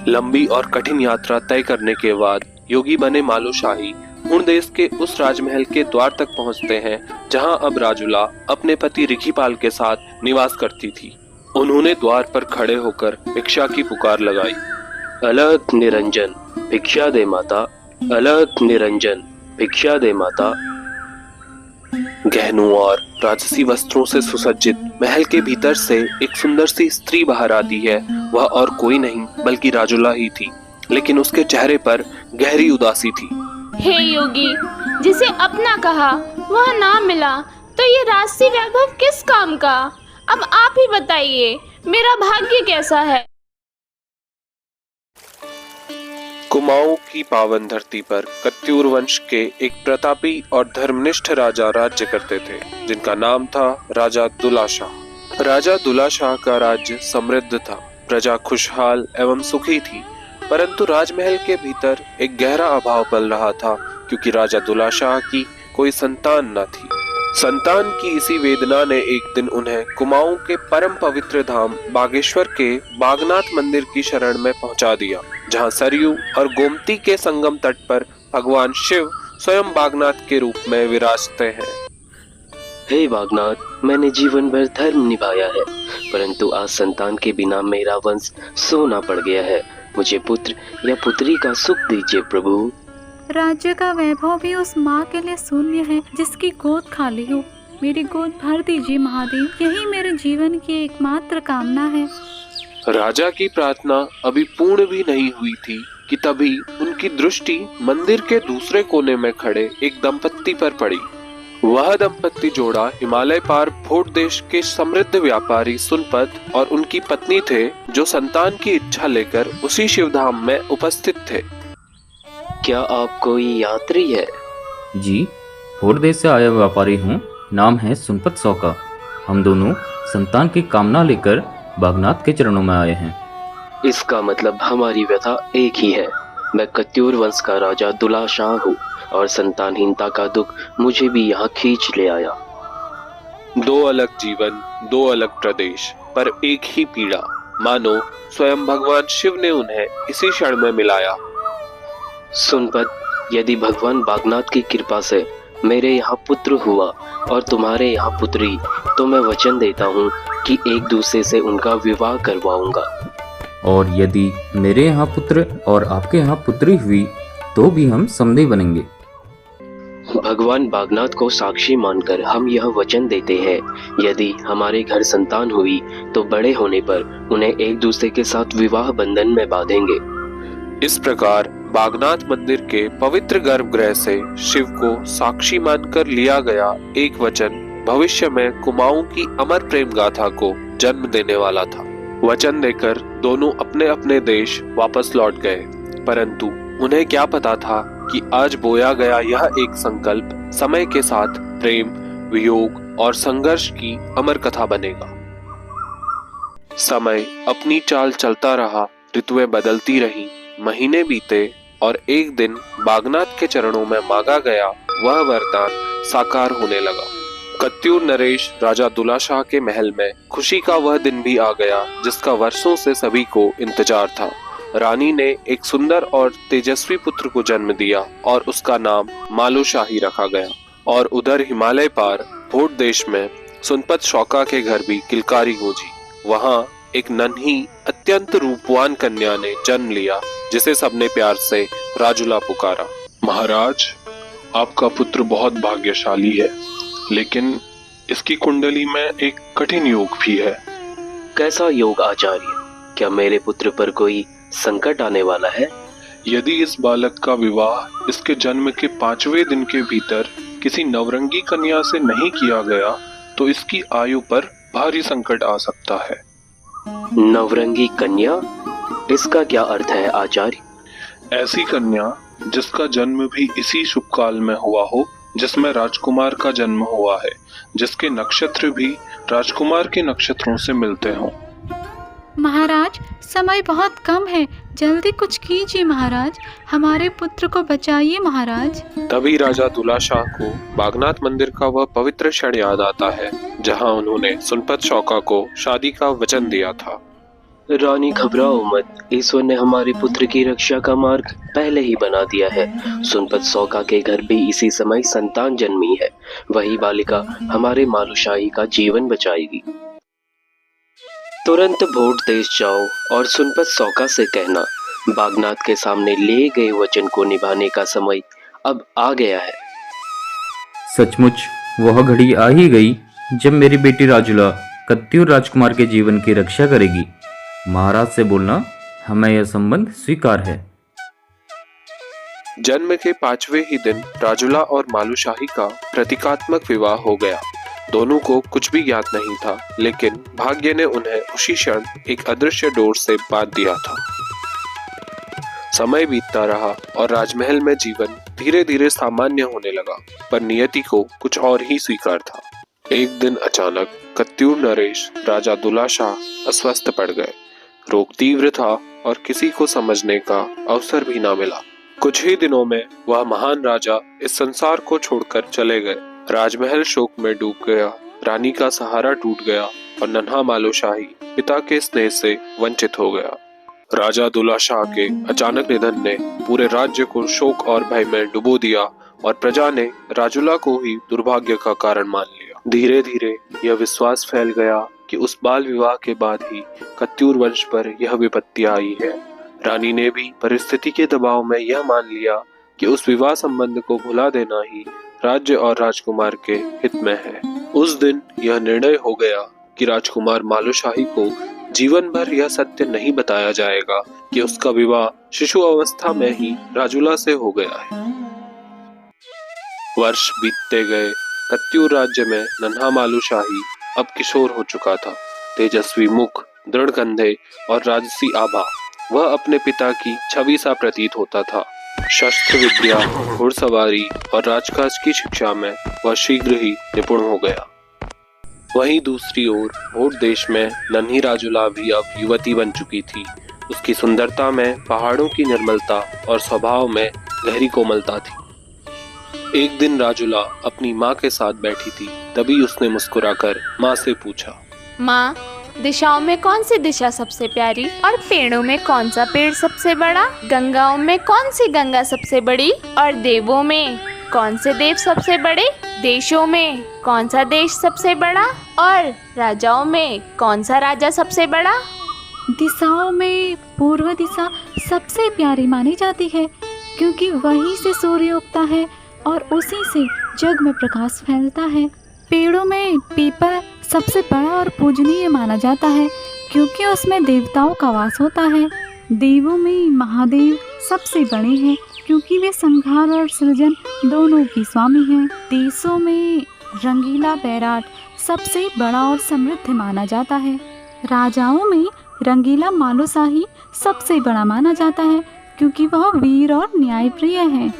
लंबी और कठिन यात्रा तय करने के बाद योगी बने मालूशाही हुण देश के उस राजमहल के द्वार तक पहुंचते हैं जहां अब राजुला अपने पति रिखीपाल के साथ निवास करती थी। उन्होंने द्वार पर खड़े होकर भिक्षा की पुकार लगाई। अलख निरंजन भिक्षा दे माता, अलख निरंजन भिक्षा दे माता। गहनों और राजसी वस्त्रों से सुसज्जित महल के भीतर से एक सुंदर सी स्त्री बाहर आती है। वह और कोई नहीं बल्कि राजुला ही थी, लेकिन उसके चेहरे पर गहरी उदासी थी। हे योगी, जिसे अपना कहा वह ना मिला तो ये राजसी वैभव किस काम का? अब आप ही बताइए, मेरा भाग्य कैसा है? कुमाऊं की पावन धरती पर कत्यूर वंश के एक प्रतापी और धर्मनिष्ठ राजा राज्य करते थे, जिनका नाम था राजा दुलाशाह। राजा दुलाशाह का राज्य समृद्ध था, प्रजा खुशहाल एवं सुखी थी, परंतु राजमहल के भीतर एक गहरा अभाव पल रहा था, क्योंकि राजा दुलाशाह की कोई संतान न थी। संतान की इसी वेदना ने एक दिन उन्हें कुमाऊं के परम पवित्र धाम बागेश्वर के बागनाथ मंदिर की शरण में पहुंचा दिया, जहां सरयू और गोमती के संगम तट पर भगवान शिव स्वयं बागनाथ के रूप में विराजते हैं। हे बागनाथ, मैंने जीवन भर धर्म निभाया है, परंतु आज संतान के बिना मेरा वंश सोना पड़ गया है। मुझे पुत्र या पुत्री का सुख दीजिए प्रभु। राज्य का वैभव भी उस माँ के लिए शून्य है जिसकी गोद खाली हो। मेरी गोद भर दीजिए महादेव, यही मेरे जीवन की एकमात्र कामना है। राजा की प्रार्थना अभी पूर्ण भी नहीं हुई थी कि तभी उनकी दृष्टि मंदिर के दूसरे कोने में खड़े एक दंपत्ति पर पड़ी। वह दंपत्ति जोड़ा हिमालय पार भोट देश के समृद्ध व्यापारी सुनपत और उनकी पत्नी थे, जो संतान की इच्छा लेकर उसी शिवधाम में उपस्थित थे। क्या आप कोई यात्री है? जी, भोट देश से आया व्यापारी हूँ। नाम है सुनपत सौका। हम दोनों संतान की कामना लेकर बागनाथ के चरणों में आए हैं। इसका मतलब हमारी व्यथा एक ही है। मैं कत्यूर वंश का राजा दुलाशाह हूँ और संतानहीनता का दुख मुझे भी यहाँ खींच ले आया। दो अलग जीवन, दो अलग प्रदेश, पर एक ही पीड़ा। मानो स्वयं भगवान शिव ने उन्हें इसी क्षण में मिलाया। सुनपत, यदि भगवान बागनाथ की कृपा से मेरे यहाँ पुत्र हुआ और तुम्हारे यहाँ पुत्री, तो मैं वचन देता हूँ कि एक दूसरे से उनका विवाह करवाऊंगा। और यदि मेरे यहाँ पुत्र और आपके यहाँ पुत्री हुई तो भी हम समधि बनेंगे। भगवान बागनाथ को साक्षी मानकर हम यह वचन देते हैं, यदि हमारे घर संतान हुई तो बड़े होने पर उन्हें एक दूसरे के साथ विवाह बंधन में बांधेंगे। इस प्रकार बागनाथ मंदिर के पवित्र गर्भगृह से शिव को साक्षी मानकर लिया गया एक वचन भविष्य में कुमाऊं की अमर प्रेम गाथा को जन्म देने वाला था। वचन देकर दोनों अपने अपने देश वापस लौट गए, परंतु उन्हें क्या पता था कि आज बोया गया यह एक संकल्प समय के साथ प्रेम, वियोग और संघर्ष की अमर कथा बनेगा। समय अपनी चाल चलता रहा, ऋतुएं बदलती रहीं, महीने बीते और एक दिन बागनाथ के चरणों में मांगा गया वह वरदान साकार होने लगा। कत्यूर नरेश राजा दुलाशाह के महल में खुशी का वह दिन भी आ गया जिसका वर्षों से सभी को इंतजार था। रानी ने एक सुंदर और तेजस्वी पुत्र को जन्म दिया और उसका नाम मालूशाही रखा गया। और उधर हिमालय पार भोट देश में सुनपत शौका के घर भी किलकारी गूंजी। वहाँ एक नन्ही अत्यंत रूपवान कन्या ने जन्म लिया, जिसे सबने प्यार से राजुला पुकारा। महाराज, आपका पुत्र बहुत भाग्यशाली है, लेकिन इसकी कुंडली में एक कठिन योग भी है। कैसा योग आचार्य? क्या मेरे पुत्र पर कोई संकट आने वाला है? यदि इस बालक का विवाह इसके जन्म के 5वें दिन के भीतर किसी नवरंगी कन्या से नहीं किया गया तो इसकी आयु पर भारी संकट आ सकता है। नवरंगी कन्या? इसका क्या अर्थ है आचार्य? ऐसी कन्या जिसका जन्म भी इसी शुभ काल में हुआ हो जिसमें राजकुमार का जन्म हुआ है, जिसके नक्षत्र भी राजकुमार के नक्षत्रों से मिलते हों। महाराज, समय बहुत कम है, जल्दी कुछ कीजिए महाराज, हमारे पुत्र को बचाइए महाराज। तभी राजा दुलाशाह को बागनाथ मंदिर का वह पवित्र क्षण याद आता है जहां उन्होंने सुनपत शौका को शादी का वचन दिया था। रानी घबराओ मत, ईश्वर ने हमारे पुत्र की रक्षा का मार्ग पहले ही बना दिया है। सुनपत सौका के घर भी इसी समय संतान जन्मी है। वही बालिका हमारे मालूशाही का जीवन बचाएगी। तुरंत भोट देश जाओ और सुनपत सौका से कहना, बागनाथ के सामने लिए गए वचन को निभाने का समय अब आ गया है। सचमुच वह घड़ी आ ही गई जब मेरी बेटी राजुला कत्यूर राजकुमार के जीवन की रक्षा करेगी। महाराज से बोलना, हमें यह संबंध स्वीकार है। जन्म के 5वें ही दिन राजुला और मालूशाही का प्रतीकात्मक विवाह हो गया। दोनों को कुछ भी ज्ञात नहीं था, लेकिन भाग्य ने उन्हें उसी क्षण एक अदृश्य डोर से बांध दिया था। समय बीतता रहा और राजमहल में जीवन धीरे धीरे सामान्य होने लगा, पर नियति को कुछ और ही स्वीकार था। एक दिन अचानक कत्यूर नरेश राजा दुलाशाह अस्वस्थ पड़ गए। रोग तीव्र था और किसी को समझने का अवसर भी ना मिला। कुछ ही दिनों में वह महान राजा इस संसार को छोड़कर चले गए। राजमहल शोक में डूब गया, रानी का सहारा टूट गया और नन्हा मालूशाही पिता के स्नेह से वंचित हो गया। राजा दुलाशाह के अचानक निधन ने पूरे राज्य को शोक और भय में डुबो दिया और प्रजा ने राजुला को ही दुर्भाग्य का कारण मान लिया। धीरे धीरे यह विश्वास फैल गया कि उस बाल विवाह के बाद ही कत्यूर वंश पर यह विपत्ति आई है। रानी ने भी परिस्थिति के दबाव में यह मान लिया कि उस विवाह संबंध को भुला देना ही राज्य और राजकुमार के हित में है। उस दिन यह निर्णय हो गया कि राजकुमार मालूशाही को जीवन भर यह सत्य नहीं बताया जाएगा कि उसका विवाह शिशु अवस्था में ही राजुला से हो गया है। वर्ष बीतते गए। कत्यूर राज्य में नन्हा मालूशाही अब किशोर हो चुका था। तेजस्वी मुख, दृढ़ कंधे और राजसी आभा, वह अपने पिता की छवि सा प्रतीत होता था। शस्त्र विद्या, घुड़सवारी और राजकाज की शिक्षा में वह शीघ्र ही निपुण हो गया। वहीं दूसरी ओर भोट देश में नन्ही राजुला भी अब युवती बन चुकी थी। उसकी सुंदरता में पहाड़ों की निर्मलता और स्वभाव में गहरी कोमलता थी। एक दिन राजुला अपनी माँ के साथ बैठी थी, तभी उसने मुस्कुराकर माँ से पूछा, माँ, दिशाओं में कौन सी दिशा सबसे प्यारी और पेड़ों में कौन सा पेड़ सबसे बड़ा? गंगाओं में कौन सी गंगा सबसे बड़ी और देवों में कौन से देव सबसे बड़े? देशों में कौन सा देश सबसे बड़ा और राजाओं में कौन सा राजा सबसे बड़ा? दिशाओं में पूर्व दिशा सबसे प्यारी मानी जाती है, क्योंकि वहीं से सूर्य उगता है और उसी से जग में प्रकाश फैलता है। पेड़ों में पीपल सबसे बड़ा और पूजनीय माना जाता है, क्योंकि उसमें देवताओं का वास होता है। देवों में महादेव सबसे बड़े हैं, क्योंकि वे संहार और सृजन दोनों की स्वामी हैं। देशों में रंगीला बैराट सबसे बड़ा और समृद्ध माना जाता है। राजाओं में रंगीला मालूशाही सबसे बड़ा माना जाता है, क्योंकि वह वीर और न्यायप्रिय है।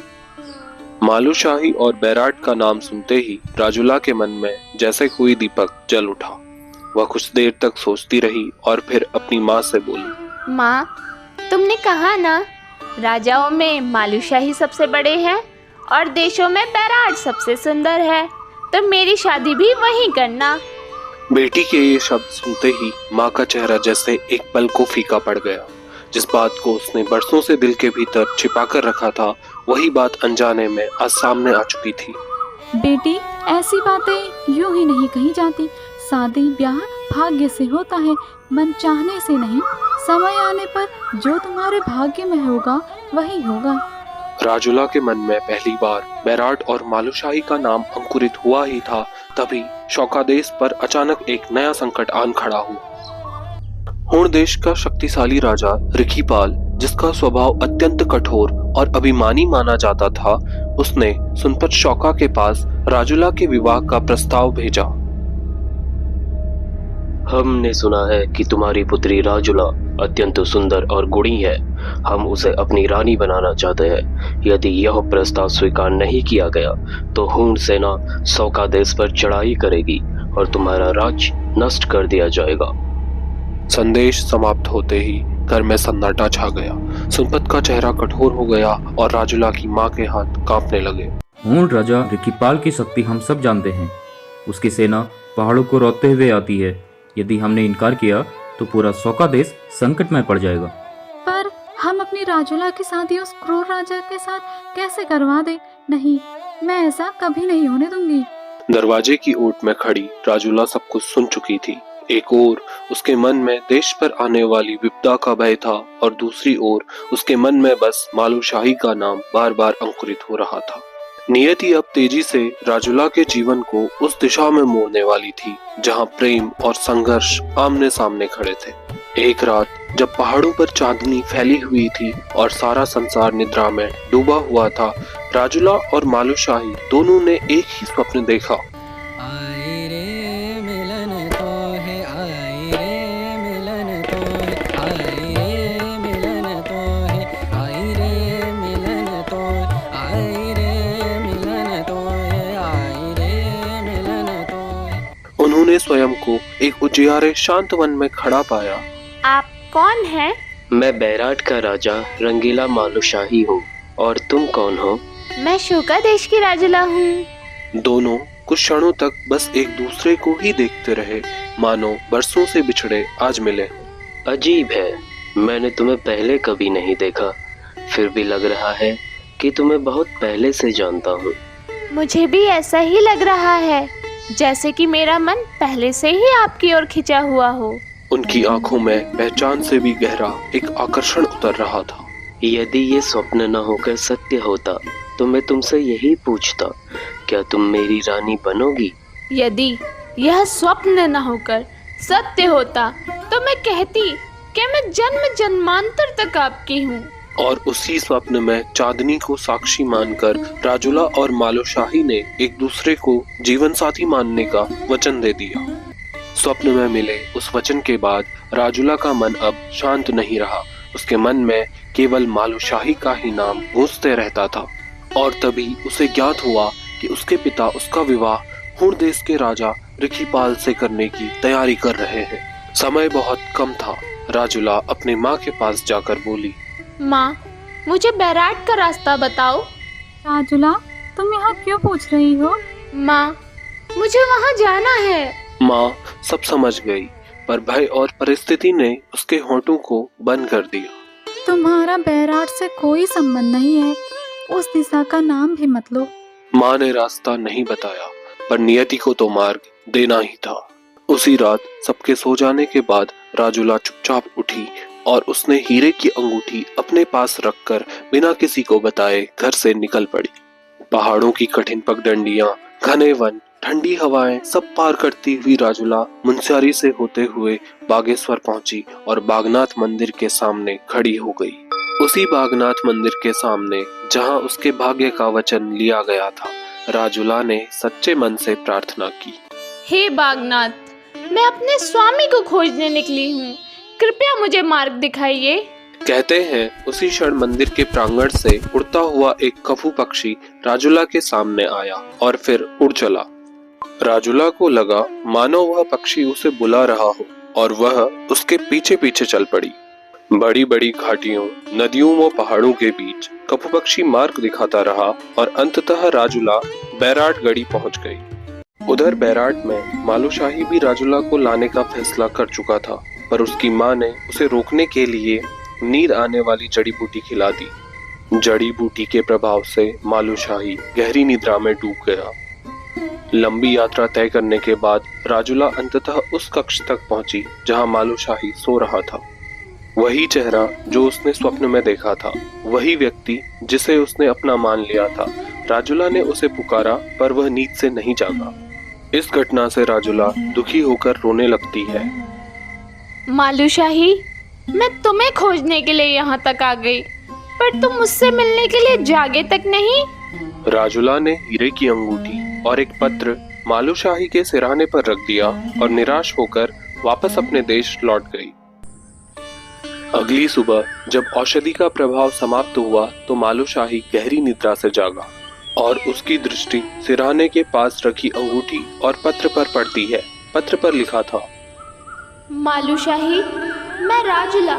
मालूशाही और बैराट का नाम सुनते ही राजुला के मन में जैसे कोई दीपक जल उठा। वह कुछ देर तक सोचती रही और फिर अपनी माँ से बोली, माँ, तुमने कहा ना राजाओं में मालूशाही सबसे बड़े हैं और देशों में बैराट सबसे सुंदर है, तो मेरी शादी भी वहीं करना। बेटी के ये शब्द सुनते ही माँ का चेहरा जैसे एक पल को फीका पड़ गया। जिस बात को उसने बरसों से दिल के भीतर छिपा कर रखा था, वही बात अनजाने में आज सामने आ चुकी थी। बेटी, ऐसी बातें यूं ही नहीं कही जाती। शादी ब्याह भाग्य से होता है, मन चाहने से नहीं। समय आने पर जो तुम्हारे भाग्य में होगा वही होगा। राजुला के मन में पहली बार बैराट और मालूशाही का नाम अंकुरित हुआ ही था, तभी शौकादेश पर अचानक एक नया संकट आन खड़ा हुआ। हुण देश का शक्तिशाली राजा रिखीपाल, जिसका स्वभाव अत्यंत कठोर और अभिमानी माना जाता था, उसने सुनपत शौका के पास राजुला के विवाह का प्रस्ताव भेजा। हमने सुना है कि तुम्हारी पुत्री राजुला अत्यंत सुंदर और गुणी है। हम उसे अपनी रानी बनाना चाहते हैं। यदि यह प्रस्ताव स्वीकार नहीं किया गया तो हूण सेना शौका देश पर चढ़ाई करेगी और तुम्हारा राज्य नष्ट कर दिया जाएगा। संदेश समाप्त होते ही घर में सन्नाटा छा गया। सुनपत का चेहरा कठोर हो गया और राजुला की माँ के हाथ कांपने लगे। हूण राजा रिखीपाल की शक्ति हम सब जानते हैं। उसकी सेना पहाड़ों को रौंदते हुए आती है। यदि हमने इनकार किया तो तो पूरा सौका देश संकट में पड़ जाएगा। पर हम अपनी राजुला की शादी उस क्रूर राजा के साथ कैसे करवा दे? नहीं, मैं ऐसा कभी नहीं होने दूंगी। दरवाजे की ओट में खड़ी राजुला सब कुछ सुन चुकी थी। एक ओर उसके मन में देश पर आने वाली विपदा का भय था और दूसरी ओर उसके मन में बस मालूशाही का नाम बार बार अंकुरित हो रहा था। नियति अब तेजी से राजुला के जीवन को उस दिशा में मोड़ने वाली थी जहां प्रेम और संघर्ष आमने सामने खड़े थे। एक रात जब पहाड़ों पर चांदनी फैली हुई थी और सारा संसार निद्रा में डूबा हुआ था, राजुला और मालूशाही दोनों ने एक ही स्वप्न देखा। आए रे मिलन तो है, आए रे मिलन तो है, आए रे मिलन तो है, आए रे मिलन तो है, आए रे मिलन तो है, आए रे मिलन तो है। उन्होंने स्वयं को एक उजियारे शांत वन में खड़ा पाया। आप कौन हैं? मैं बैराट का राजा रंगीला मालूशाही हूँ। और तुम कौन हो? मैं शोका देश की राजुला हूँ। दोनों कुछ क्षणों तक बस एक दूसरे को ही देखते रहे, मानो बरसों से बिछड़े आज मिले। अजीब है, मैंने तुम्हें पहले कभी नहीं देखा, फिर भी लग रहा है कि तुम्हें बहुत पहले से जानता हूँ। मुझे भी ऐसा ही लग रहा है, जैसे कि मेरा मन पहले से ही आपकी ओर खिंचा हुआ हो। उनकी आंखों में पहचान से भी गहरा एक आकर्षण उतर रहा था। यदि ये स्वप्न न होकर सत्य होता तो मैं तुमसे यही पूछता, क्या तुम मेरी रानी बनोगी? यदि यह स्वप्न न होकर सत्य होता तो मैं कहती कि मैं जन्म जन्मांतर तक आपकी हूँ। और उसी स्वप्न में चांदनी को साक्षी मानकर राजुला और मालूशाही ने एक दूसरे को जीवन साथी मानने का वचन दे दिया। स्वप्न में मिले उस वचन के बाद राजुला का मन अब शांत नहीं रहा। उसके मन में केवल मालूशाही का ही नाम गूंजते रहता था। और तभी उसे ज्ञात हुआ कि उसके पिता उसका विवाह हुण देश के राजा रिखीपाल से करने की तैयारी कर रहे हैं। समय बहुत कम था। राजुला अपने माँ के पास जाकर बोली, माँ, मुझे बैराट का रास्ता बताओ। राजुला, तुम यहाँ क्यों पूछ रही हो? माँ, मुझे वहाँ जाना है। माँ सब समझ गई, पर भय और परिस्थिति ने उसके होंठों को बंद कर दिया। तुम्हारा बैराट से कोई संबंध नहीं है, उस दिशा का नाम भी मत लो। माँ ने रास्ता नहीं बताया, पर नियति को तो मार्ग देना ही था। उसी रात सबके सो जाने के बाद राजुला चुपचाप उठी और उसने हीरे की अंगूठी अपने पास रखकर बिना किसी को बताए घर से निकल पड़ी। पहाड़ों की कठिन पगडंडियां, घने वन, ठंडी हवाएं सब पार करती हुई राजुला मुंस्यारी से होते हुए बागेश्वर पहुंची और बागनाथ मंदिर के सामने खड़ी हो गई। उसी बागनाथ मंदिर के सामने जहां उसके भाग्य का वचन लिया गया था, राजुला ने सच्चे मन से प्रार्थना की। हे बागनाथ, मैं अपने स्वामी को खोजने निकली हूँ, कृपया मुझे मार्ग दिखाइए। कहते हैं उसी क्षण मंदिर के प्रांगण से उड़ता हुआ एक कफू पक्षी राजुला के सामने आया और फिर उड़ चला। राजुला को लगा मानो वह पक्षी उसे बुला रहा हो और वह उसके पीछे पीछे चल पड़ी। बड़ी बड़ी घाटियों, नदियों व पहाड़ों के बीच कफू पक्षी मार्ग दिखाता रहा और अंततः राजुला बैराट गढ़ी पहुंच गई। उधर बैराट में मालूशाही भी राजुला को लाने का फैसला कर चुका था, पर उसकी माँ ने उसे रोकने के लिए नींद आने वाली जड़ी बूटी खिला दी। जड़ी बूटी के प्रभाव से मालूशाही गहरी निद्रा में डूब गया। लंबी यात्रा तय करने के बाद राजुला अंततः उस कक्ष तक पहुंची जहां मालूशाही सो रहा था। वही चेहरा जो उसने स्वप्न में देखा था, वही व्यक्ति जिसे उसने अपना मान लिया था। राजुला ने उसे पुकारा, पर वह नींद से नहीं जागा। इस घटना से राजुला दुखी होकर रोने लगती है। मालूशाही, मैं तुम्हें खोजने के लिए यहाँ तक आ गई, पर तुम मुझसे मिलने के लिए जागे तक नहीं। राजुला ने हीरे की अंगूठी और एक पत्र मालूशाही के सिरहाने पर रख दिया और निराश होकर वापस अपने देश लौट गई। अगली सुबह जब औषधि का प्रभाव समाप्त हुआ तो मालूशाही गहरी निद्रा से जागा और उसकी दृष्टि सिरहाने के पास रखी अंगूठी और पत्र पर पड़ती है। पत्र पर लिखा था, मालूशाही, मैं राजुला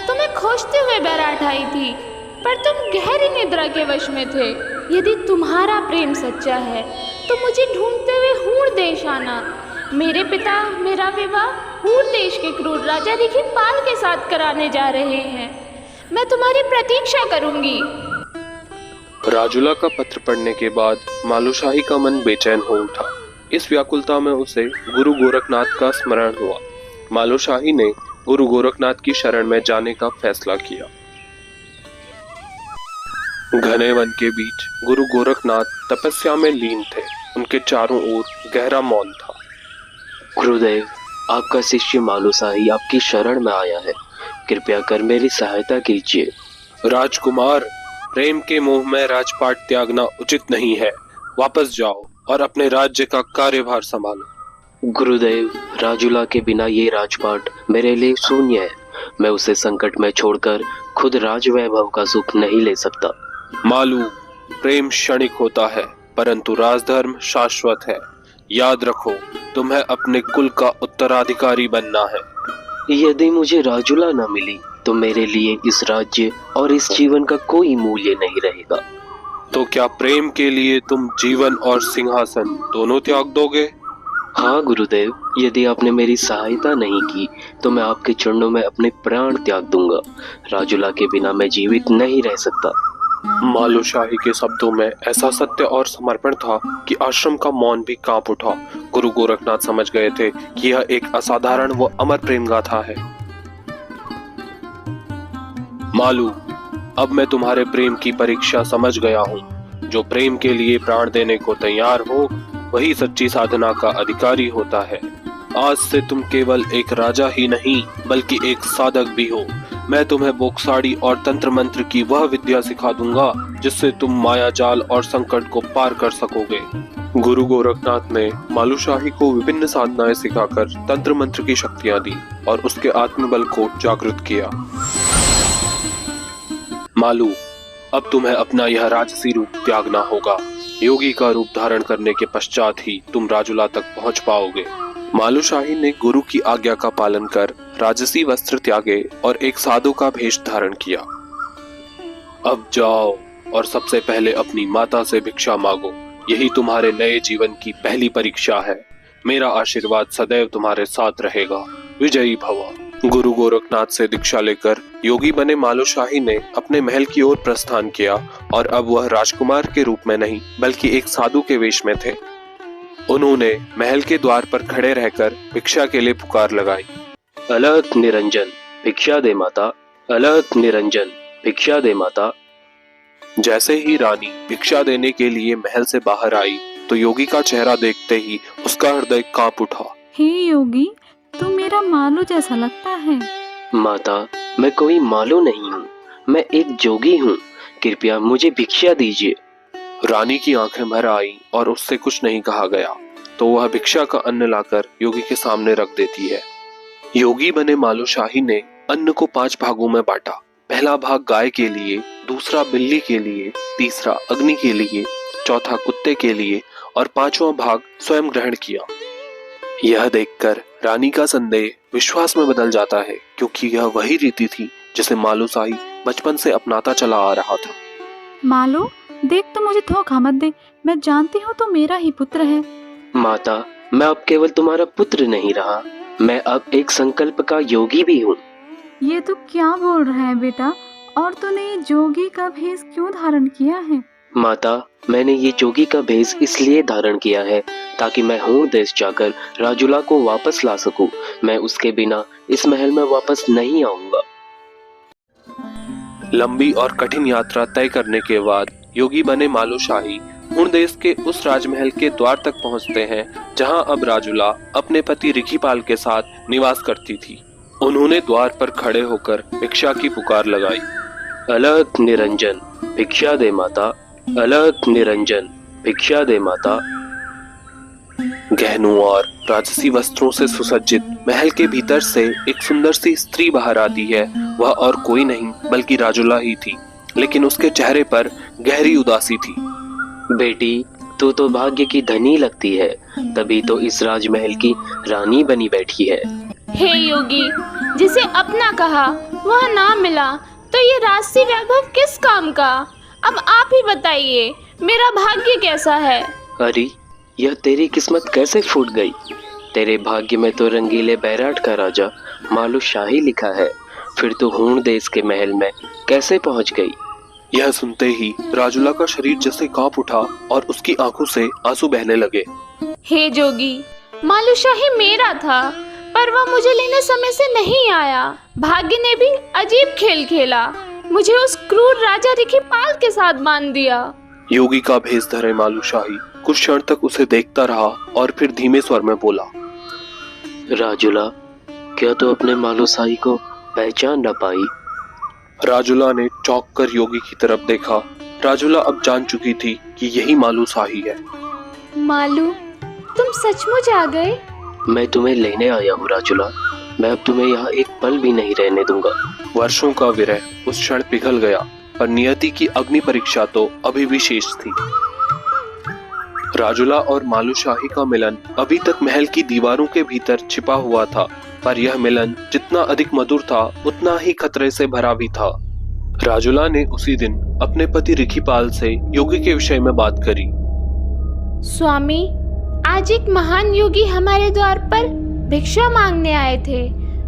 तुम्हें खोजते हुए बैराट आई थी, पर तुम गहरी निद्रा के वश में थे। यदि तुम्हारा प्रेम सच्चा है तो मुझे ढूंढते हुए हूण देश आना। मेरे पिता मेरा विवाह हूर देश के क्रूर राजा रिखीपाल के साथ कराने जा रहे हैं। मैं तुम्हारी प्रतीक्षा करूंगी। राजुला का पत्र पढ़ने के बाद मालूशाही का मन बेचैन हो उठा। इस व्याकुलता में उसे गुरु गोरखनाथ का स्मरण हुआ। मालूशाही ने गुरु गोरखनाथ की शरण में जाने का फैसला किया। घने वन के बीच गुरु गोरखनाथ तपस्या में लीन थे। उनके चारों ओर गहरा मौन था। गुरुदेव, आपका शिष्य मालूशाही आपकी शरण में आया है। कृपया कर मेरी सहायता कीजिए। राजकुमार, प्रेम के मोह में राजपाट त्यागना उचित नहीं है। वापस जाओ और अपने राज्य का कार्यभार संभालो। गुरुदेव, राजुला के बिना ये राजपाट मेरे लिए शून्य है। मैं उसे संकट में छोड़कर खुद राजवैभव का सुख नहीं ले सकता। मालू, प्रेम क्षणिक होता है परंतु राजधर्म शाश्वत है। याद रखो, तुम्हें अपने कुल का उत्तराधिकारी बनना है। यदि मुझे राजुला न मिली तो मेरे लिए इस राज्य और इस जीवन का कोई मूल्य नहीं रहेगा। तो क्या प्रेम के लिए तुम जीवन और सिंहासन दोनों त्याग दोगे? हाँ गुरुदेव, यदि आपने मेरी सहायता नहीं की तो मैं आपके चरणों में अपने प्राण त्याग दूंगा। राजुला के बिना मैं जीवित नहीं रह सकता। मालूशाही के शब्दों में ऐसा सत्य और समर्पण था कि आश्रम का मौन भी कांप उठा। गुरु गोरखनाथ समझ गए थे कि यह एक असाधारण व अमर प्रेम गाथा है। मालू, अब मैं तुम्हारे प्रेम की परीक्षा समझ गया हूँ। जो प्रेम के लिए प्राण देने को तैयार हो वही सच्ची साधना का अधिकारी होता है। आज से तुम केवल एक राजा ही नहीं बल्कि एक साधक भी हो। मैं तुम्हें बोक्साड़ी और तंत्र मंत्र की वह विद्या सिखा दूंगा जिससे तुम माया जाल और संकट को पार कर सकोगे। गुरु गोरखनाथ ने मालूशाही को विभिन्न साधनाएं सिखाकर तंत्र मंत्र की शक्तियां दी और उसके आत्मबल को जागृत किया। मालू, अब तुम्हें अपना यह राजसी रूप त्यागना होगा। योगी का रूप धारण करने के पश्चात ही तुम राजुला तक पहुंच पाओगे। मालूशाही ने गुरु की आज्ञा का पालन कर राजसी वस्त्र त्यागे और एक साधु का भेष धारण किया। अब जाओ और सबसे पहले अपनी माता से भिक्षा मांगो। यही तुम्हारे नए जीवन की पहली परीक्षा है। मेरा आशीर्वाद सदैव तुम्हारे साथ रहेगा। विजयी भव। गुरु गोरखनाथ से दीक्षा लेकर योगी बने मालूशाही ने अपने महल की ओर प्रस्थान किया और अब वह राजकुमार के रूप में नहीं बल्कि एक साधु के वेश में थे। उन्होंने महल के द्वार पर खड़े रहकर भिक्षा के लिए पुकार लगाई। अलख निरंजन, भिक्षा दे माता। अलख निरंजन, भिक्षा दे माता। जैसे ही रानी भिक्षा देने के लिए महल से बाहर आई तो योगी का चेहरा देखते ही उसका हृदय कांप उठा। हे योगी, तू मेरा मालू जैसा लगता है। माता, मैं कोई मालू नहीं हूँ, मैं एक जोगी हूँ। कृपया मुझे भिक्षा दीजिए। रानी की आंखें भर आई और उससे कुछ नहीं कहा गया तो वह भिक्षा का अन्न लाकर योगी के सामने रख देती है। योगी बने मालूशाही ने अन्न को 5 भागों में बांटा। पहला भाग गाय के लिए, दूसरा बिल्ली के लिए, तीसरा अग्नि के लिए, चौथा कुत्ते के लिए और 5वां भाग स्वयं ग्रहण किया। यह देखकर रानी का संदेह विश्वास में बदल जाता है क्योंकि यह वही रीति थी जिसे मालूशाही बचपन से अपनाता चला आ रहा था। मालू, देख तो मुझे धोखा मत दे। मैं जानती हूँ तो मेरा ही पुत्र है। माता, मैं अब केवल तुम्हारा पुत्र नहीं रहा, मैं अब एक संकल्प का योगी भी हूँ। ये तू क्या बोल रहा है बेटा? और तूने ये जोगी का भेष क्यों धारण किया है? माता, मैंने ये जोगी का भेष इसलिए धारण किया है ताकि मैं हूर देश जाकर राजुला को वापस ला सकूं। मैं उसके बिना इस महल में वापस नहीं आऊंगा। लंबी और कठिन यात्रा तय करने के बाद योगी बने मालूशाही हूर देश के उस राजमहल के द्वार तक पहुंचते हैं जहां अब राजुला अपने पति रिखीपाल के साथ निवास करती थी। उन्होंने द्वार पर खड़े होकर भिक्षा की पुकार लगाई। अलख निरंजन, भिक्षा दे माता। अलख निरंजन, भिक्षा दे माता। गहनों और राजसी वस्त्रों से सुसज्जित महल के भीतर से एक सुंदर सी स्त्री बाहर आती है। वह और कोई नहीं बल्कि राजुला ही थी, लेकिन उसके चेहरे पर गहरी उदासी थी। बेटी, तू तो भाग्य की धनी लगती है, तभी तो इस राजमहल की रानी बनी बैठी है। हे योगी, जिसे अपना कहा वह ना मिला तो ये राजसी वैभव किस काम का? अब आप ही बताइए, मेरा भाग्य कैसा है? अरे, यह तेरी किस्मत कैसे फूट गई? तेरे भाग्य में तो रंगीले बैराट का राजा मालू शाही लिखा है, फिर तो हूण देश के महल में कैसे पहुंच गई? यह सुनते ही राजुला का शरीर जैसे कांप उठा और उसकी आंखों से आंसू बहने लगे। हे जोगी, मालू शाही मेरा था, पर वह मुझे लेने समय से नहीं आया। भाग्य ने भी अजीब खेल खेला, मुझे उस क्रूर राजा रिखीपाल के साथ बांध दिया। योगी का भेष धरे मालू शाही कुछ क्षण तक उसे देखता रहा और फिर धीमे स्वर में बोला, राजुला, क्या तू अपने मालू शाही को पहचान न पाई? राजुला ने चौंक कर योगी की तरफ देखा। राजुला अब जान चुकी थी कि यही मालू शाही है। मालू, तुम सचमुच आ गए? मैं तुम्हें लेने आया हूँ राजुला। मैं अब तुम्हें यहाँ एक पल भी नहीं रहने दूंगा। वर्षों का विरह उस क्षण पिघल गया, पर नियति की अग्नि परीक्षा तो अभी भी शेष थी। राजुला और मालू शाही का मिलन अभी तक महल की दीवारों के भीतर छिपा हुआ था, पर यह मिलन जितना अधिक मधुर था उतना ही खतरे से भरा भी था। राजुला ने उसी दिन अपने पति रिखीपाल से योगी के विषय में बात करी। स्वामी, आज एक महान योगी हमारे द्वार पर भिक्षा मांगने आए थे।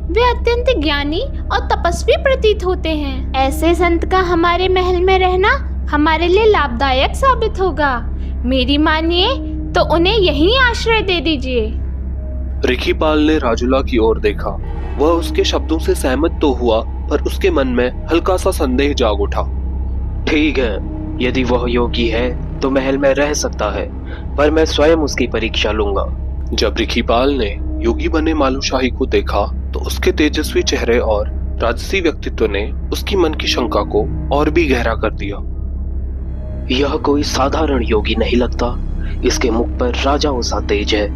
वे अत्यंत ज्ञानी और तपस्वी प्रतीत होते हैं। ऐसे संत का हमारे महल में रहना हमारे लिए लाभदायक साबित होगा। मेरी मानिए तो उन्हें यहीं आश्रय दे दीजिए। रिखीपाल ने राजुला की ओर देखा। वह उसके शब्दों से सहमत तो हुआ, पर उसके मन में हल्का सा संदेह जाग उठा। ठीक है, यदि वह योगी है तो महल में रह सकता है, पर मैं स्वयं उसकी परीक्षा लूंगा। जब रिखीपाल ने योगी बने मालू शाही को देखा तो उसके तेजस्वी चेहरे और राजसी व्यक्तित्व ने उसकी मन की शंका को और भी गहरा कर दिया। यह कोई साधारण योगी नहीं लगता। इसके मुख पर राजाओं सा तेज है।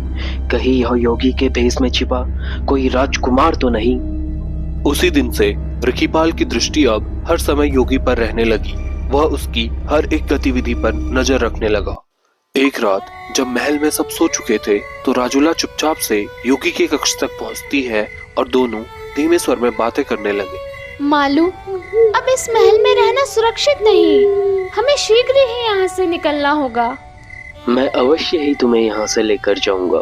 कहीं यह योगी के भेष में छिपा कोई राजकुमार तो नहीं? उसी दिन से रिखीपाल की दृष्टि अब हर समय योगी पर रहने लगी। वह उसकी हर एक गतिविधि पर नजर रखने लगा। एक रात जब महल में सब सो चुके थे तो राजुला चुपचाप से योगी के कक्ष तक पहुंचती है और दोनों धीमे स्वर में बातें करने लगे। मालू, अब इस महल में रहना सुरक्षित नहीं। हमें शीघ्र ही यहाँ से निकलना होगा। मैं अवश्य ही तुम्हें यहाँ से लेकर जाऊंगा,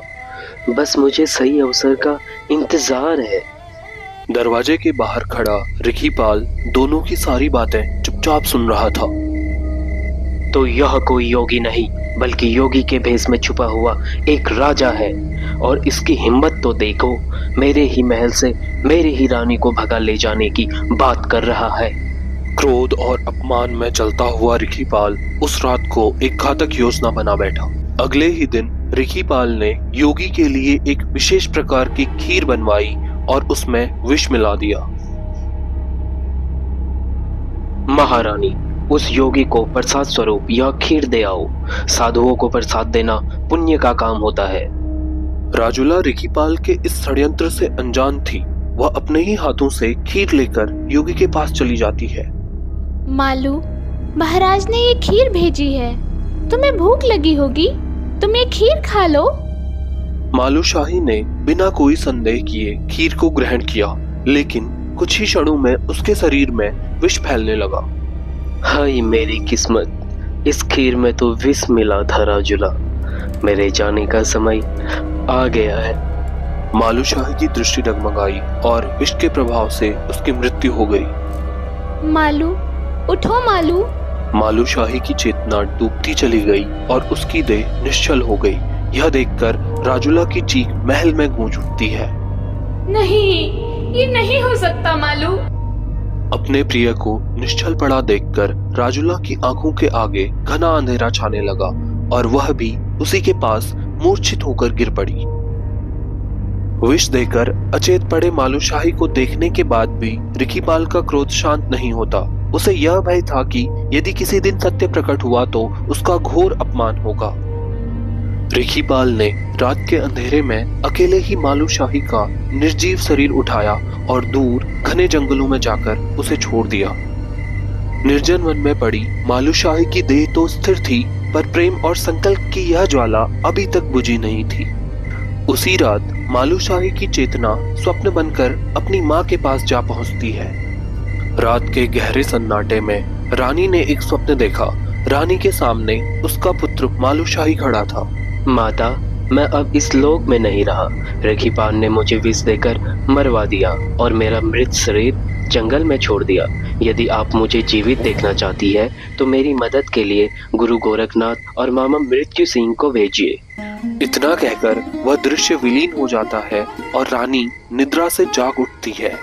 बस मुझे सही अवसर का इंतजार है। दरवाजे के बाहर खड़ा रिखीपाल दोनों की सारी बातें चुपचाप सुन रहा था। तो यह कोई योगी नहीं बल्कि योगी के भेष में छुपा हुआ एक राजा है, और इसकी हिम्मत तो देखो, मेरे ही महल से मेरी ही रानी को भगा ले जाने की बात कर रहा है। क्रोध और अपमान में जलता हुआ रिखीपाल उस रात को एक घातक योजना बना बैठा। अगले ही दिन रिखीपाल ने योगी के लिए एक विशेष प्रकार की खीर बनवाई और उसमें विष मिला दिया। महारानी, उस योगी को प्रसाद स्वरूप यह खीर दे आओ। साधुओं को प्रसाद देना पुण्य का काम होता है। राजुला रिखीपाल के इस षड्यंत्र से अनजान थी। वह अपने ही हाथों से खीर लेकर योगी के पास चली जाती है। मालू, महाराज ने ये खीर भेजी है। तुम्हें भूख लगी होगी, तुम ये खीर खा लो। मालू शाही ने बिना कोई संदेह किए खीर को ग्रहण किया, लेकिन कुछ ही क्षणों में उसके शरीर में विष फैलने लगा। हाय मेरी किस्मत, इस खीर में तो विष मिला था राजुला। मेरे जाने का समय आ गया है। मालू शाही की दृष्टि डगमगाई और विष के प्रभाव से उसकी मृत्यु हो गई। मालू, उठो मालू। मालू शाही की चेतना डूबती चली गई और उसकी देह निश्चल हो गई। यह देखकर राजुला की चीख महल में गूंज उठती है। नहीं, ये नहीं हो सकता मालू। अपने प्रिय को निश्चल पड़ा देखकर राजुला की आंखों के आगे घना अंधेरा छाने लगा और वह भी उसी के पास मूर्छित होकर गिर पड़ी। विष देकर अचेत पड़े मालू शाही को देखने के बाद भी रिखीपाल का क्रोध शांत नहीं होता। उसे यह भय था कि यदि किसी दिन सत्य प्रकट हुआ तो उसका घोर अपमान होगा। रिखीपाल ने रात के अंधेरे में अकेले ही मालू शाही का निर्जीव शरीर उठाया और दूर घने जंगलों में जाकर उसे छोड़ दिया। निर्जन वन में पड़ी मालू शाही की देह तो स्थिर थी, पर प्रेम और संकल्प की यह ज्वाला अभी तक बुझी नहीं थी। उसी रात मालू शाही की चेतना स्वप्न बनकर अपनी माँ के पास जा पहुंचती है। रात के गहरे सन्नाटे में रानी ने एक स्वप्न देखा। रानी के सामने उसका पुत्र मालू शाही खड़ा था। माता, मैं अब इस लोक में नहीं रहा। रेखीपान ने मुझे विष देकर मरवा दिया और मेरा मृत शरीर जंगल में छोड़ दिया। यदि आप मुझे जीवित देखना चाहती है तो मेरी मदद के लिए गुरु गोरखनाथ और मामा मृत्यु सिंह को भेजिए। इतना कहकर वह दृश्य विलीन हो जाता है और रानी निद्रा से जाग उठती है।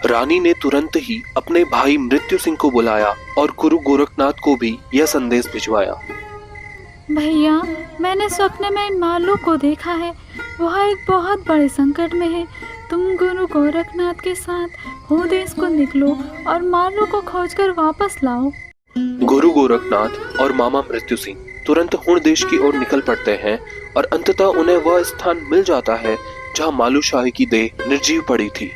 रानी ने तुरंत ही अपने भाई मृत्यु सिंह को बुलाया और गुरु गोरखनाथ को भी यह संदेश भिजवाया। भैया, मैंने स्वप्न में मालू को देखा है। वह एक बहुत बड़े संकट में है। तुम गुरु गोरखनाथ के साथ हो देश को निकलो और मालू को खोजकर वापस लाओ। गुरु गोरखनाथ और मामा मृत्यु सिंह तुरंत हुण देश की ओर निकल पड़ते हैं और अंततः उन्हें वह स्थान मिल जाता है जहां मालू शाही की देह निर्जीव पड़ी थी।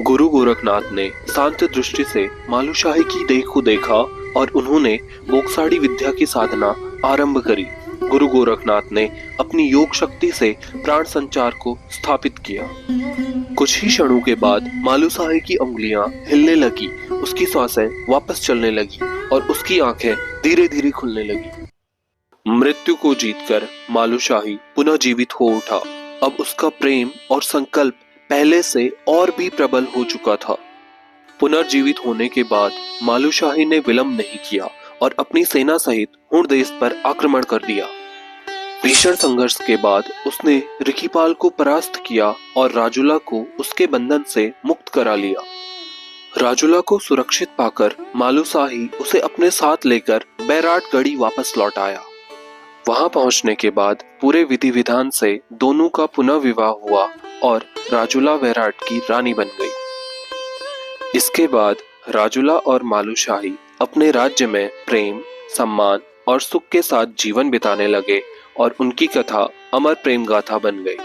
गुरु गोरखनाथ ने शांत दृष्टि से मालू शाही की देह को देखा और उन्होंने मोक्षाड़ी विद्या की साधना आरंभ करी। गुरु गोरखनाथ ने अपनी योग शक्ति से प्राण संचार को स्थापित किया। कुछ ही क्षणों के बाद मालू शाही की उंगलियां हिलने लगी, उसकी सांसें वापस चलने लगी और उसकी आंखें धीरे धीरे खुलने लगी। मृत्यु को जीतकर मालू शाही पुनः जीवित हो उठा। अब उसका प्रेम और संकल्प पहले से और भी प्रबल हो चुका था। पुनर्जीवित होने के बाद मालू शाही ने विलंब नहीं किया और अपनी सेना सहित हुण देश पर आक्रमण कर दिया। भीषण संघर्ष के बाद उसने रिखीपाल को परास्त किया और राजुला को उसके बंधन से मुक्त करा लिया। राजुला को सुरक्षित पाकर मालू शाही उसे अपने साथ लेकर बैराटगढ़ी वापस लौट आया। वहां पहुंचने के बाद पूरे विधि विधान से दोनों का पुनः विवाह हुआ और राजुला बैराट की रानी बन गई। इसके बाद राजुला और मालू शाही अपने राज्य में प्रेम, सम्मान और सुख के साथ जीवन बिताने लगे और उनकी कथा अमर प्रेम गाथा बन गई।